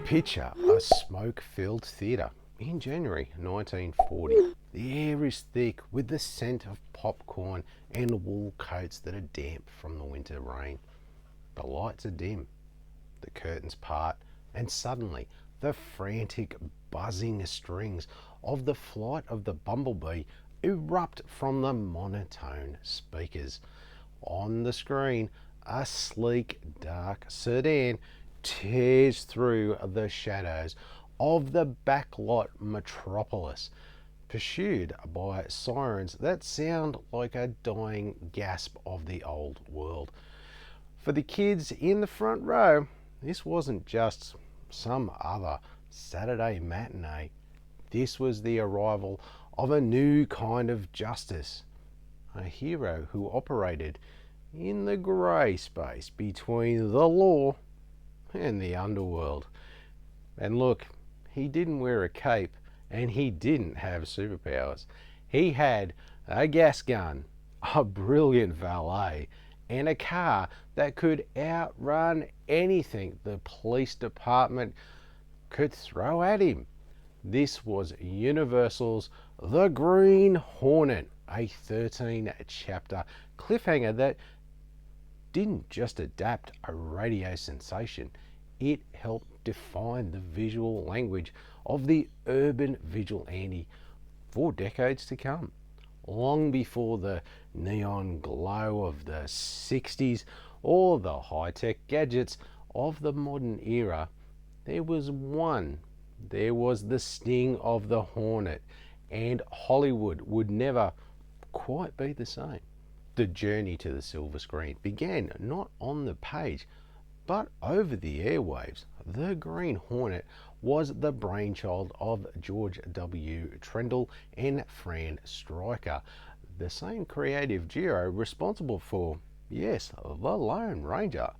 Picture a smoke-filled theatre in January 1940. The air is thick with the scent of popcorn and wool coats that are damp from the winter rain. The lights are dim, the curtains part, and suddenly the frantic buzzing strings of the flight of the bumblebee erupt from the monotone speakers. On the screen, a sleek, dark sedan tears through the shadows of the backlot metropolis, pursued by sirens that sound like a dying gasp of the old world. For the kids in the front row, this wasn't just some other Saturday matinee. This was the arrival of a new kind of justice, a hero who operated in the grey space between the law and the underworld. And look, he didn't wear a cape and he didn't have superpowers. He had a gas gun, a brilliant valet, and a car that could outrun anything the police department could throw at him. This was Universal's The Green Hornet, a 13-chapter cliffhanger that didn't just adapt a radio sensation, it helped define the visual language of the urban vigilante for decades to come. Long before the neon glow of the 60s or the high-tech gadgets of the modern era, there was the sting of the Hornet, and Hollywood would never quite be the same. The journey to the silver screen began not on the page, but over the airwaves. The Green Hornet was the brainchild of George W. Trendle and Fran Stryker, the same creative duo responsible for, yes, The Lone Ranger.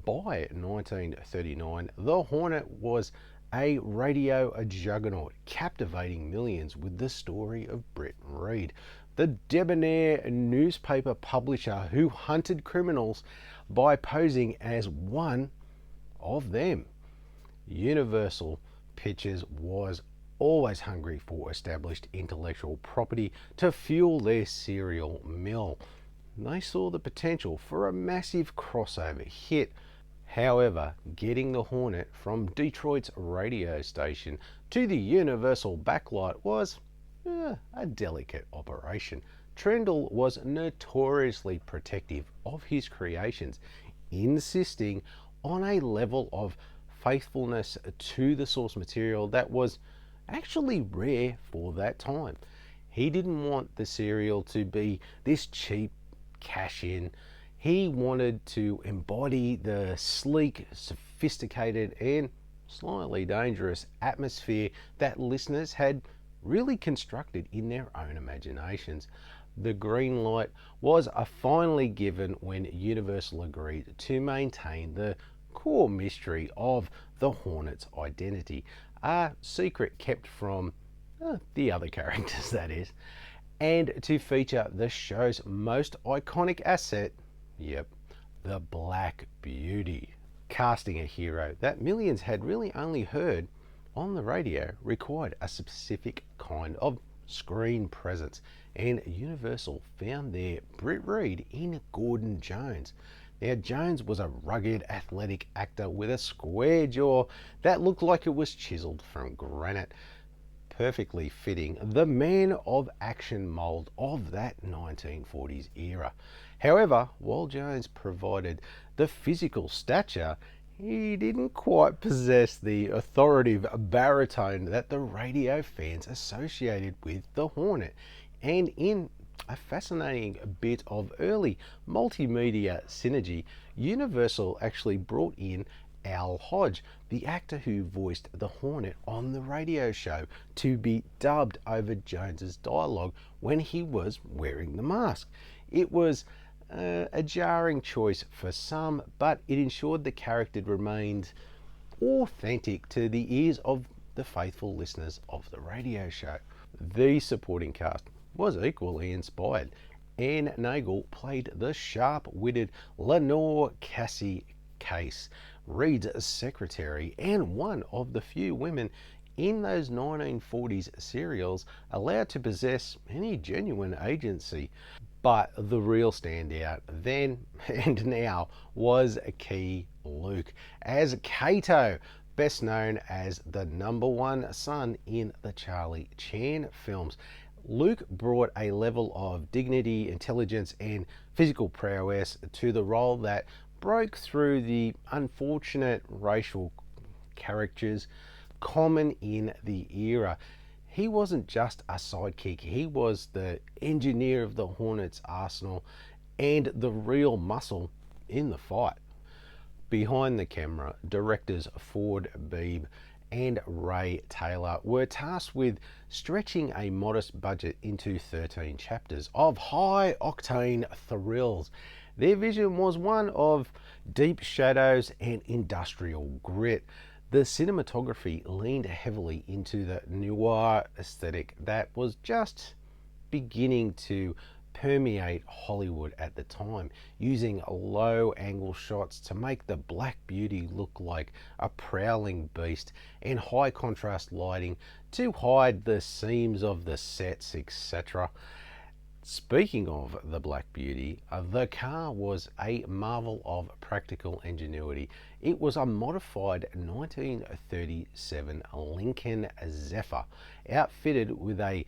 By 1939, the Hornet was a radio juggernaut, captivating millions with the story of Britt Reid, the debonair newspaper publisher who hunted criminals by posing as one of them. Universal Pictures was always hungry for established intellectual property to fuel their serial mill. They saw the potential for a massive crossover hit. However, getting the Hornet from Detroit's radio station to the Universal backlight was a delicate operation. Trendle was notoriously protective of his creations, insisting on a level of faithfulness to the source material that was actually rare for that time. He didn't want the serial to be this cheap cash-in. He wanted to embody the sleek, sophisticated, and slightly dangerous atmosphere that listeners had really constructed in their own imaginations. The green light was finally given when Universal agreed to maintain the core mystery of the Hornet's identity, a secret kept from the other characters, that is, and to feature the show's most iconic asset, the Black Beauty. Casting a hero that millions had really only heard on the radio required a specific kind of screen presence, and Universal found their Britt Reid in Gordon Jones. Now, Jones was a rugged, athletic actor with a square jaw that looked like it was chiseled from granite, perfectly fitting the man of action mold of that 1940s era. However, while Jones provided the physical stature, he didn't quite possess the authoritative baritone that the radio fans associated with the Hornet. And in a fascinating bit of early multimedia synergy, Universal actually brought in Al Hodge, the actor who voiced the Hornet on the radio show, to be dubbed over Jones's dialogue when he was wearing the mask. It was a jarring choice for some, but it ensured the character remained authentic to the ears of the faithful listeners of the radio show. The supporting cast was equally inspired. Anne Nagel played the sharp-witted Lenore Cassie case, Reid's secretary, and one of the few women in those 1940s serials allowed to possess any genuine agency. But the real standout then and now was Keye Luke as Kato, best known as the #1 son in the Charlie Chan films. Luke brought a level of dignity, intelligence, and physical prowess to the role that broke through the unfortunate racial caricatures common in the era. He wasn't just a sidekick, he was the engineer of the Hornet's arsenal and the real muscle in the fight. Behind the camera, directors Ford Beebe and Ray Taylor were tasked with stretching a modest budget into 13 chapters of high-octane thrills. Their vision was one of deep shadows and industrial grit. The cinematography leaned heavily into the noir aesthetic that was just beginning to permeate Hollywood at the time, using low angle shots to make the Black Beauty look like a prowling beast, and high contrast lighting to hide the seams of the sets, etc. Speaking of the Black Beauty, the car was a marvel of practical ingenuity. It was a modified 1937 Lincoln Zephyr, outfitted with a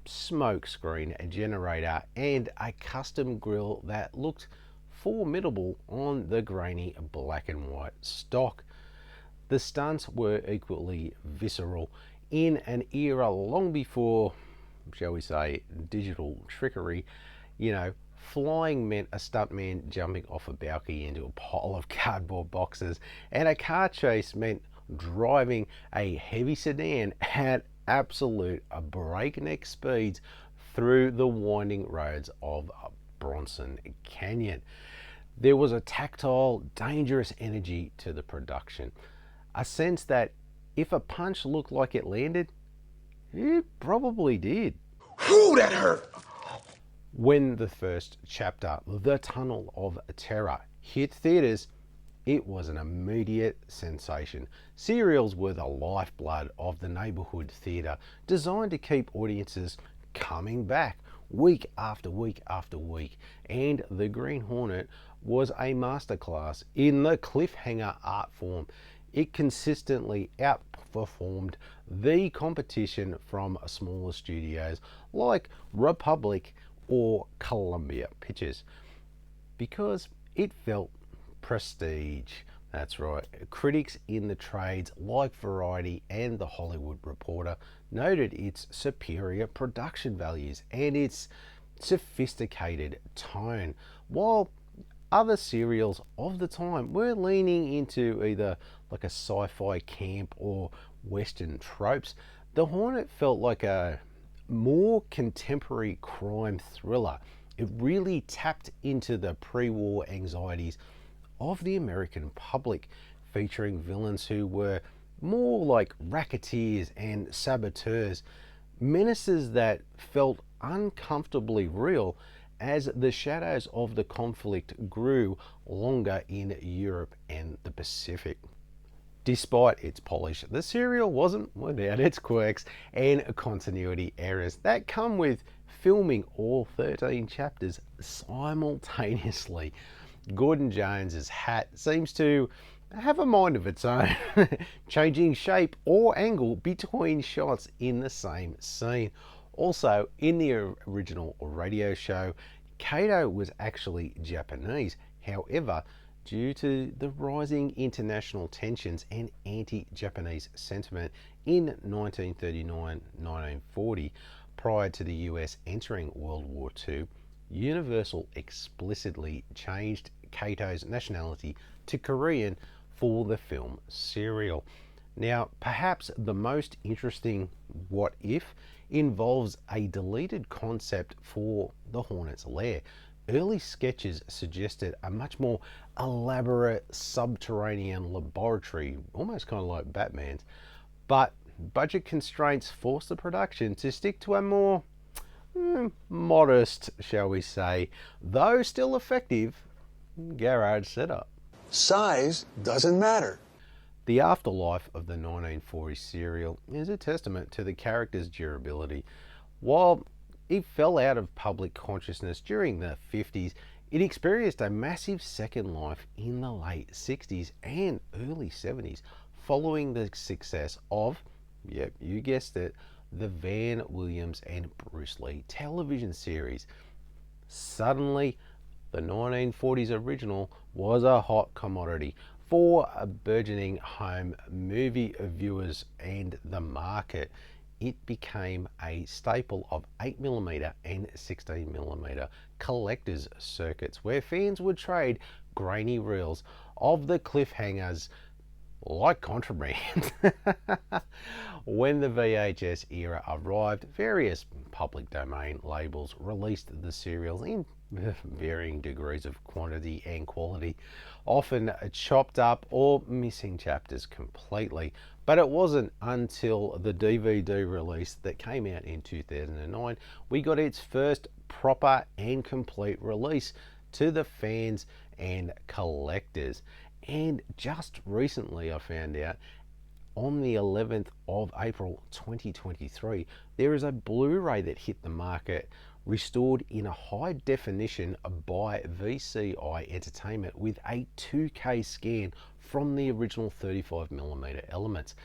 smoke screen generator and a custom grille that looked formidable on the grainy black and white stock. The stunts were equally visceral in an era long before, shall we say, digital trickery. You know, flying meant a stuntman jumping off a balcony into a pile of cardboard boxes, and a car chase meant driving a heavy sedan at absolute breakneck speeds through the winding roads of Bronson Canyon. There was a tactile, dangerous energy to the production, a sense that if a punch looked like it landed, it probably did. Whew, that hurt! When the first chapter, The Tunnel of Terror, hit theatres, it was an immediate sensation. Serials were the lifeblood of the neighbourhood theatre, designed to keep audiences coming back week after week after week. And the Green Hornet was a masterclass in the cliffhanger art form. It consistently outperformed the competition from smaller studios like Republic or Columbia Pictures because it felt prestige. That's right. Critics in the trades like Variety and The Hollywood Reporter noted its superior production values and its sophisticated tone, while other serials of the time were leaning into either like a sci-fi camp or western tropes. The Hornet felt like a more contemporary crime thriller. It really tapped into the pre-war anxieties of the American public, featuring villains who were more like racketeers and saboteurs, menaces that felt uncomfortably real as the shadows of the conflict grew longer in Europe and the Pacific. Despite its polish, the serial wasn't without its quirks and continuity errors that come with filming all 13 chapters simultaneously. Gordon Jones's hat seems to have a mind of its own, changing shape or angle between shots in the same scene. Also, in the original radio show, Kato was actually Japanese. However, due to the rising international tensions and anti-Japanese sentiment in 1939-1940, prior to the US entering World War II, Universal explicitly changed Kato's nationality to Korean for the film serial. Now, perhaps the most interesting what if involves a deleted concept for the Hornet's lair. Early sketches suggested a much more elaborate subterranean laboratory, almost kind of like Batman's, but budget constraints forced the production to stick to a more modest, shall we say, though still effective, garage setup. Size doesn't matter. The afterlife of the 1940s serial is a testament to the character's durability. While it fell out of public consciousness during the 50s, it experienced a massive second life in the late 60s and early 70s following the success of, yep, you guessed it, the Van Williams and Bruce Lee television series. Suddenly, the 1940s original was a hot commodity for burgeoning home movie viewers and the market. It became a staple of 8mm and 16mm collectors circuits where fans would trade grainy reels of the cliffhangers like contraband. When the VHS era arrived, various public domain labels released the serials in varying degrees of quantity and quality, often chopped up or missing chapters completely. But it wasn't until the DVD release that came out in 2009 we got its first proper and complete release to the fans and collectors. And just recently I found out, on the 11th of April 2023, there is a Blu-ray that hit the market, restored in a high definition by VCI Entertainment with a 2K scan from the original 35mm elements.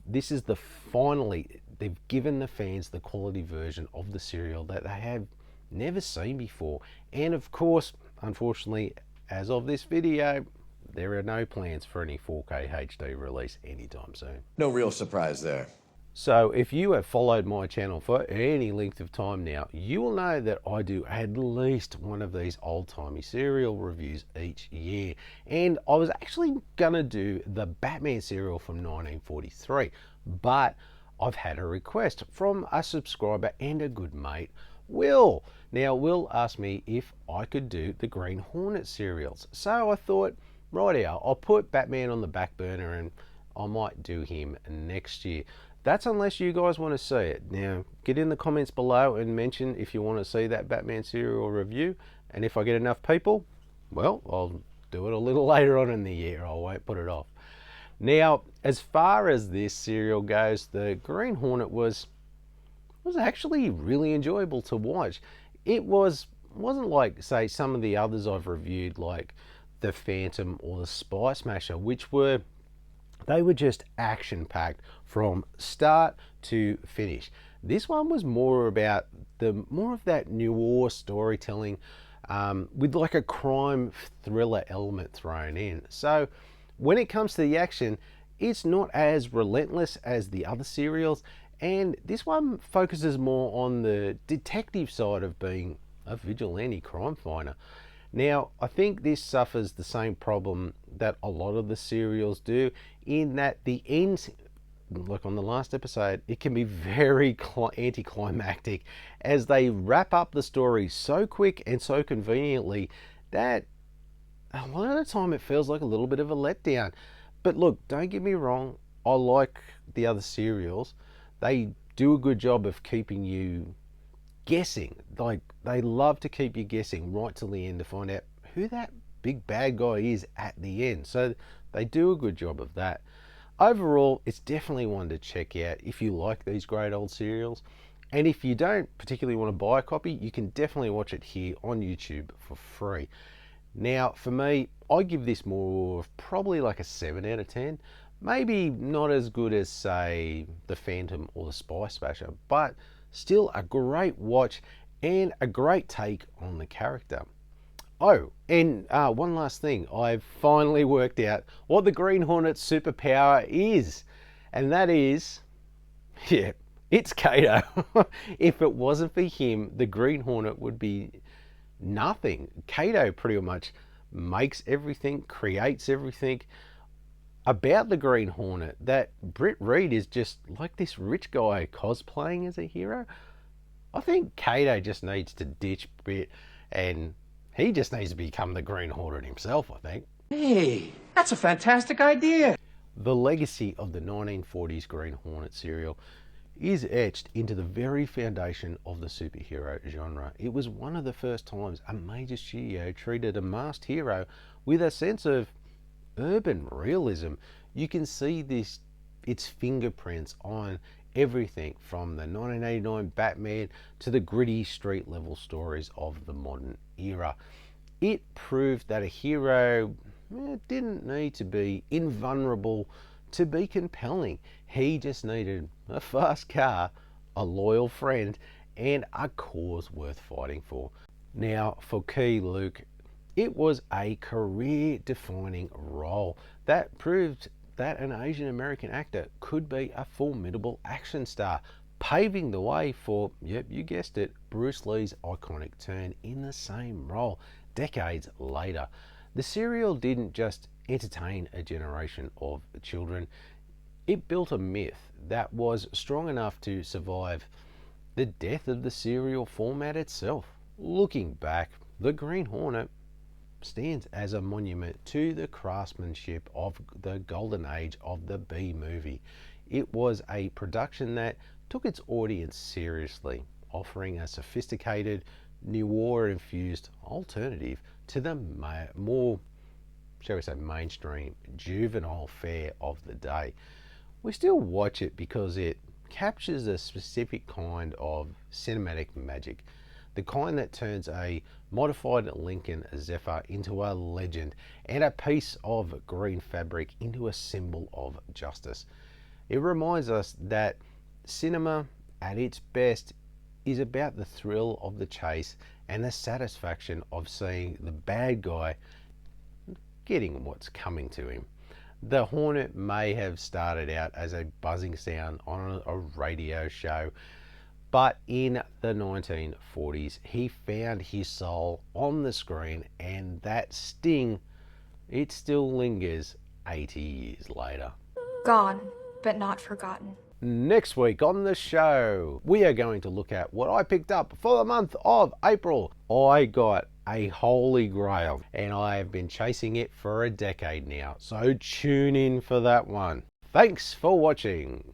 This is finally, they've given the fans the quality version of the serial that they have never seen before. And of course, unfortunately, as of this video, there are no plans for any 4K HD release anytime soon. No real surprise there. So if you have followed my channel for any length of time now, you will know that I do at least one of these old-timey serial reviews each year. And I was actually gonna do the Batman serial from 1943, but I've had a request from a subscriber and a good mate, Will. Now, Will asked me if I could do the Green Hornet serials. So I thought, rightio, I'll put Batman on the back burner and I might do him next year. That's unless you guys want to see it. Now, get in the comments below and mention if you want to see that Batman serial review. And if I get enough people, well, I'll do it a little later on in the year. I won't put it off. Now, as far as this serial goes, the Green Hornet was actually really enjoyable to watch. It wasn't like, say, some of the others I've reviewed, like the Phantom or the Spy Smasher, which were just action-packed from start to finish. This one was more about more of that noir storytelling with like a crime thriller element thrown in. So when it comes to the action, it's not as relentless as the other serials, and this one focuses more on the detective side of being a vigilante crime fighter. Now, I think this suffers the same problem that a lot of the serials do, in that the end, like on the last episode, it can be very anticlimactic as they wrap up the story so quick and so conveniently that a lot of the time it feels like a little bit of a letdown. But look, don't get me wrong, I like the other serials. They do a good job of keeping you guessing. Like, they love to keep you guessing right till the end to find out who that big bad guy is at the end. So they do a good job of that. Overall, it's definitely one to check out if you like these great old serials. And if you don't particularly want to buy a copy, you can definitely watch it here on YouTube for free. Now, for me, I give this more of probably like a 7 out of 10. Maybe not as good as, say, the Phantom or the Spy Smasher, but still a great watch and a great take on the character. Oh, and one last thing. I've finally worked out what the Green Hornet's superpower is. And that is, yeah, it's Kato. If it wasn't for him, the Green Hornet would be nothing. Kato pretty much makes everything, creates everything about the Green Hornet. That Britt Reid is just like this rich guy cosplaying as a hero. I think Kato just needs to ditch Britt and he just needs to become the Green Hornet himself, I think. Hey, that's a fantastic idea. The legacy of the 1940s Green Hornet serial is etched into the very foundation of the superhero genre. It was one of the first times a major studio treated a masked hero with a sense of urban realism. You can see its fingerprints on everything from the 1989 Batman to the gritty street level stories of the modern era. It proved that a hero didn't need to be invulnerable to be compelling. He just needed a fast car, a loyal friend, and a cause worth fighting for. Now, for Keye Luke, it was a career-defining role that proved that an Asian American actor could be a formidable action star, paving the way for, yep, you guessed it, Bruce Lee's iconic turn in the same role decades later. The serial didn't just entertain a generation of children, it built a myth that was strong enough to survive the death of the serial format itself. Looking back, the Green Hornet stands as a monument to the craftsmanship of the golden age of the B-movie. It was a production that took its audience seriously, offering a sophisticated, noir-infused alternative to the more, shall we say, mainstream, juvenile fare of the day. We still watch it because it captures a specific kind of cinematic magic, the kind that turns a modified Lincoln Zephyr into a legend and a piece of green fabric into a symbol of justice. It reminds us that cinema at its best is about the thrill of the chase and the satisfaction of seeing the bad guy getting what's coming to him. The Hornet may have started out as a buzzing sound on a radio show, but in the 1940s, he found his soul on the screen, and that sting, it still lingers 80 years later. Gone, but not forgotten. Next week on the show, we are going to look at what I picked up for the month of April. I got a holy grail, and I have been chasing it for a decade now, so tune in for that one. Thanks for watching.